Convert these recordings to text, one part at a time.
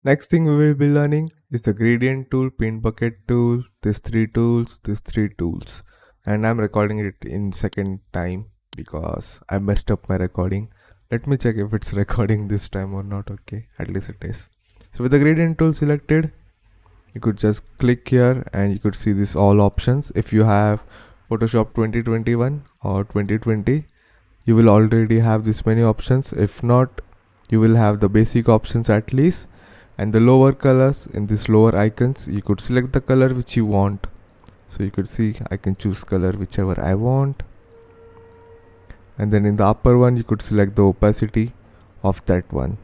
Next thing we will be learning is the gradient tool, paint bucket tool, these three tools. And I'm recording it in second time because I messed up my recording. Let me check if it's recording this time or not. Okay, at least it is. So with the gradient tool selected, you could just click here and you could see this all options. If you have Photoshop 2021 or 2020, you will already have this many options. If not, you will have the basic options at least. And the lower colors, in this lower icons, you could select the color which you want. So you could see I can choose color whichever I want. And then in the upper one, you could select the opacity of that one.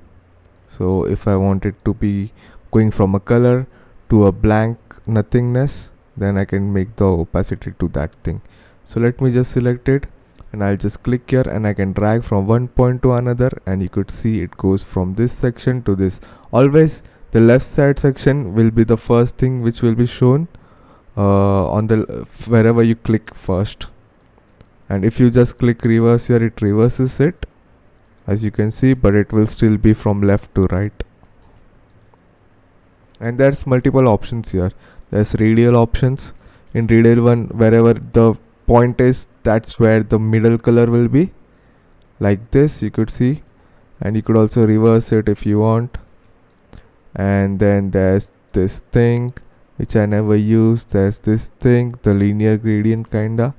So if I want it to be going from a color to a blank nothingness, then I can make the opacity to that thing. So let me just select it and I'll just click here and I can drag from one point to another, and you could see it goes from this section to this. Always the left side section will be the first thing which will be shown on the wherever you click first. And if you just click reverse here, it reverses it, as you can see, but it will still be from left to right. And there's multiple options here. There's radial options. In radial one, wherever the point is, that's where the middle color will be, like this, you could see. And you could also reverse it if you want. And then there's this thing which I never used. There's this thing, the linear gradient kinda,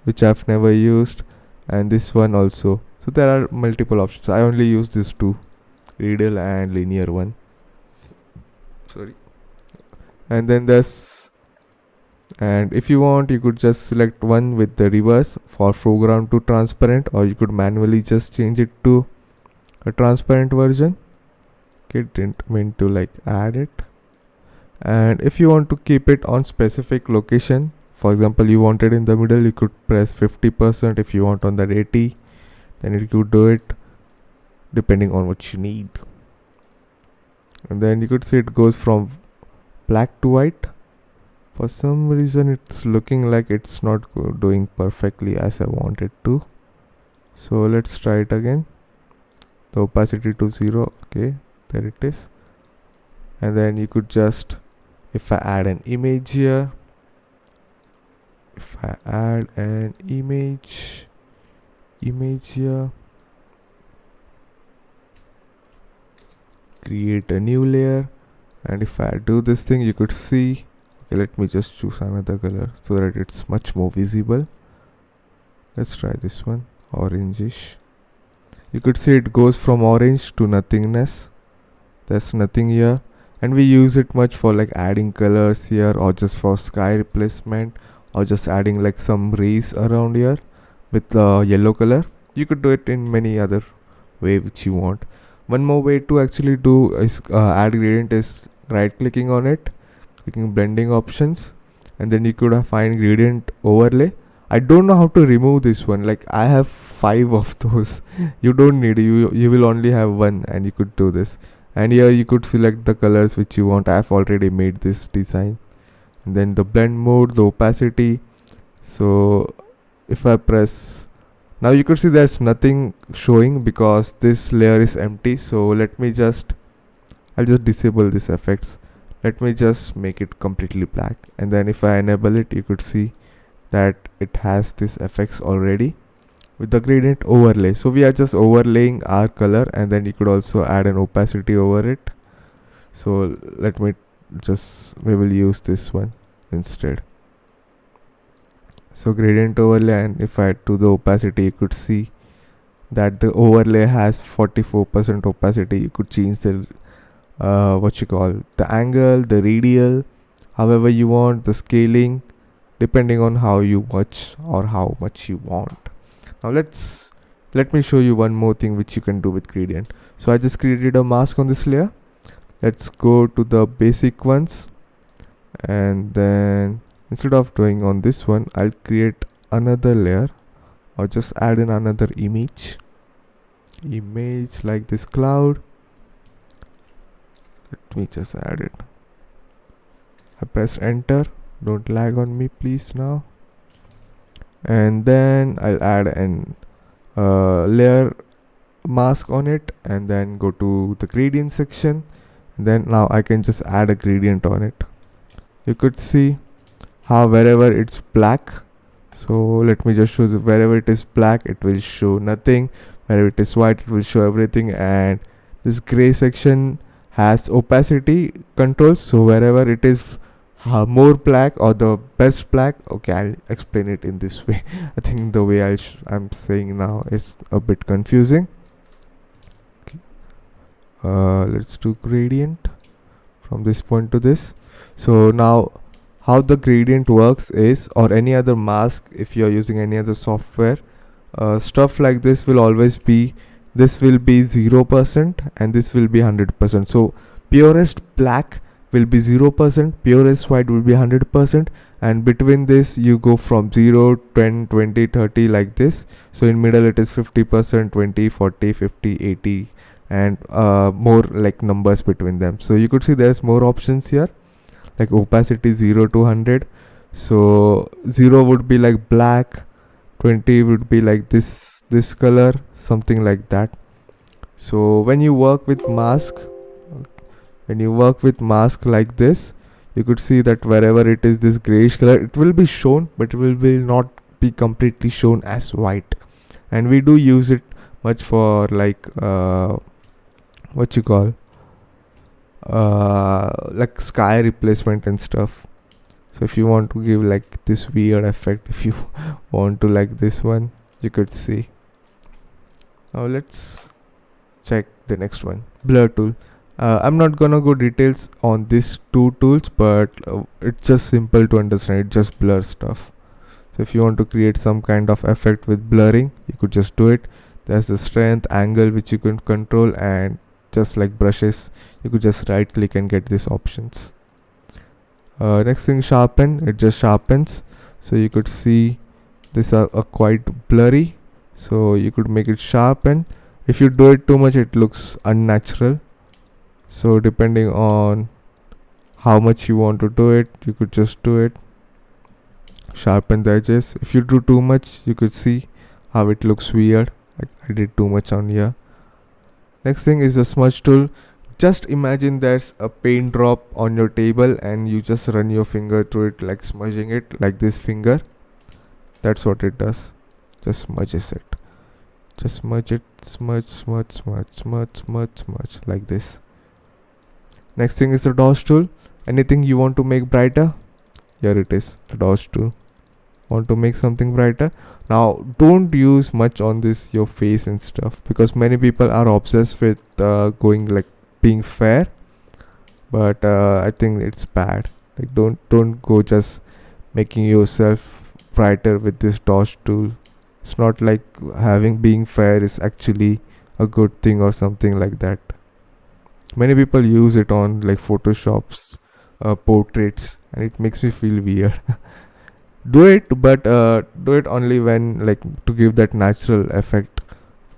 which I've never used, and this one also. So there are multiple options. I only use these two, radial and linear one. Sorry. And then there's, and if you want, you could just select one with the reverse for foreground to transparent, or you could manually just change it to a transparent version. Okay, didn't mean to like add it. And if you want to keep it on specific location, for example, you want it in the middle, you could press 50%. If you want on that 80, then you could do it depending on what you need. And then you could see it goes from black to white. For some reason it's looking like it's not doing perfectly as I want it to. So let's try it again. The opacity to 0. Okay, there it is. And then you could just, if I add an image here, if I add an image here, create a new layer, and if I do this thing, you could see, okay, let me just choose another color so that it's much more visible. Let's try this one, orangish. You could see it goes from orange to nothingness. There's nothing here, and we use it much for like adding colors here, or just for sky replacement, or just adding like some rays around here with the yellow color. You could do it in many other way which you want. One more way to actually do is add gradient is right clicking on it, clicking blending options, and then you could find gradient overlay. I don't know how to remove this one. Like I have 5 of those. You don't need, you will only have one, and you could do this. And here you could select the colors which you want. I've already made this design. And then the blend mode, the opacity. So if I press, now you could see there's nothing showing because this layer is empty. So I'll just disable these effects. Let me just make it completely black. And then if I enable it, you could see that it has this effects already with the gradient overlay. So we are just overlaying our color, and then you could also add an opacity over it. So let me we will use this one instead. So gradient overlay, and if I do the opacity, you could see that the overlay has 44% opacity. You could change the the angle, the radial, however you want, the scaling, depending on how much you want. Now let me show you one more thing which you can do with gradient. So I just created a mask on this layer. Let's go to the basic ones, and then instead of doing on this one, I'll create another layer, or just add in another image like this cloud. Let me just add it. I press enter. Don't lag on me please now. And then I'll add an layer mask on it, and then go to the gradient section, Then now I can just add a gradient on it. You could see how wherever it's black, so let me just show you, wherever it is black it will show nothing, wherever it is white it will show everything, and this gray section has opacity controls, so wherever it is more black or the best black, okay, I'll explain it in this way. I think the way I'm saying now is a bit confusing. Okay. Let's do gradient from this point to this. So now how the gradient works is, or any other mask, if you're using any other software, stuff like this will always be, this will be 0% and this will be 100%. So purest black will be 0%, purest white will be 100%, and between this you go from 0, 10, 20, 30 like this. So in middle it is 50%, 20, 40, 50, 80, and more like numbers between them. So you could see there's more options here, like opacity 0 to 100. So 0 would be like black, 20 would be like this color, something like that. So when you work with mask, like this, you could see that wherever it is this grayish color, it will be shown, but it will not be completely shown as white. And we do use it much for like what you call like sky replacement and stuff. So if you want to give like this weird effect, if you want to like this one, you could see. Now let's check the next one, blur tool. I'm not gonna go details on these two tools, but it's just simple to understand. It just blurs stuff. So if you want to create some kind of effect with blurring, you could just do it. There's the strength, angle which you can control, and just like brushes, you could just right click and get these options. Next thing, sharpen. It just sharpens. So you could see these are quite blurry, so you could make it sharpen. If you do it too much, it looks unnatural. So depending on how much you want to do it, you could just do it. Sharpen the edges. If you do too much, you could see how it looks weird. I did too much on here. Next thing is the smudge tool. Just imagine there's a paint drop on your table and you just run your finger through it, like smudging it, like this finger. That's what it does. Just smudges it. Just smudge it. Smudge, smudge, smudge, smudge, smudge, smudge, like this. Next thing is the dodge tool. Anything you want to make brighter, here it is, the dodge tool. Want to make something brighter. Now don't use much on this your face and stuff, because many people are obsessed with going like being fair, but I think it's bad. Like don't go just making yourself brighter with this dodge tool. It's not like having being fair is actually a good thing or something like that. Many people use it on like Photoshop's portraits, and it makes me feel weird. Do it, but do it only when like to give that natural effect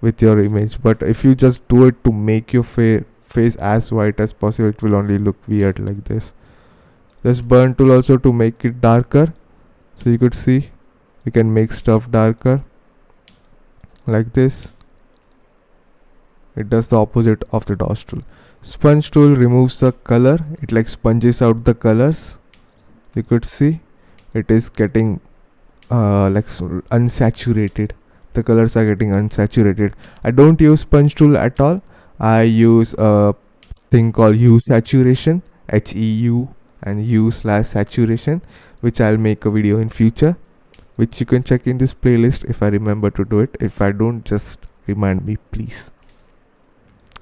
with your image. But if you just do it to make your face as white as possible, it will only look weird like this. There's burn tool also to make it darker. So you could see we can make stuff darker like this. It does the opposite of the dodge tool. Sponge tool removes the color. It like sponges out the colors. You could see it is getting like unsaturated. The colors are getting unsaturated. I don't use sponge tool at all. I use a thing called hue saturation, HEU and hue/saturation, which I'll make a video in future, which you can check in this playlist if I remember to do it. If I don't, just remind me please.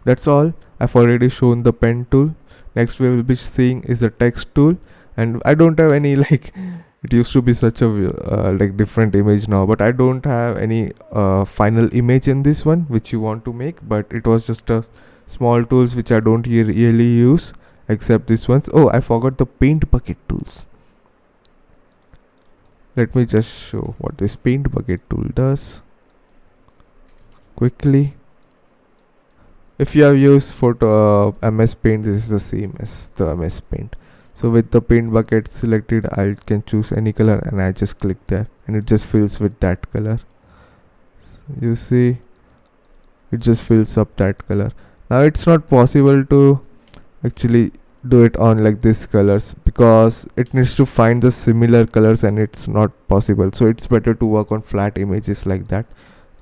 That's all. I've already shown the pen tool. Next we will be seeing is the text tool, and I don't have any like it used to be such a like different image now, but I don't have any final image in this one which you want to make, but it was just a small tools which I don't really use except this ones. Oh, I forgot the paint bucket tools. Let me just show what this paint bucket tool does quickly. If you have used photo MS Paint, this is the same as the MS Paint. So with the paint bucket selected, I can choose any color and I just click there and it just fills with that color. So you see, it just fills up that color. Now it's not possible to actually do it on like this colors, because it needs to find the similar colors and it's not possible. So it's better to work on flat images like that,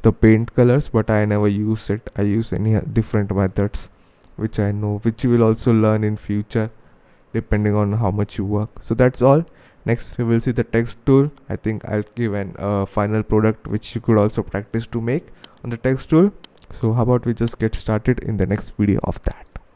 the paint colors. But I never use it. I use any different methods which I know, which you will also learn in future depending on how much you work. So that's all. Next we will see the text tool. I think I'll give an final product which you could also practice to make on the text tool. So how about we just get started in the next video of that.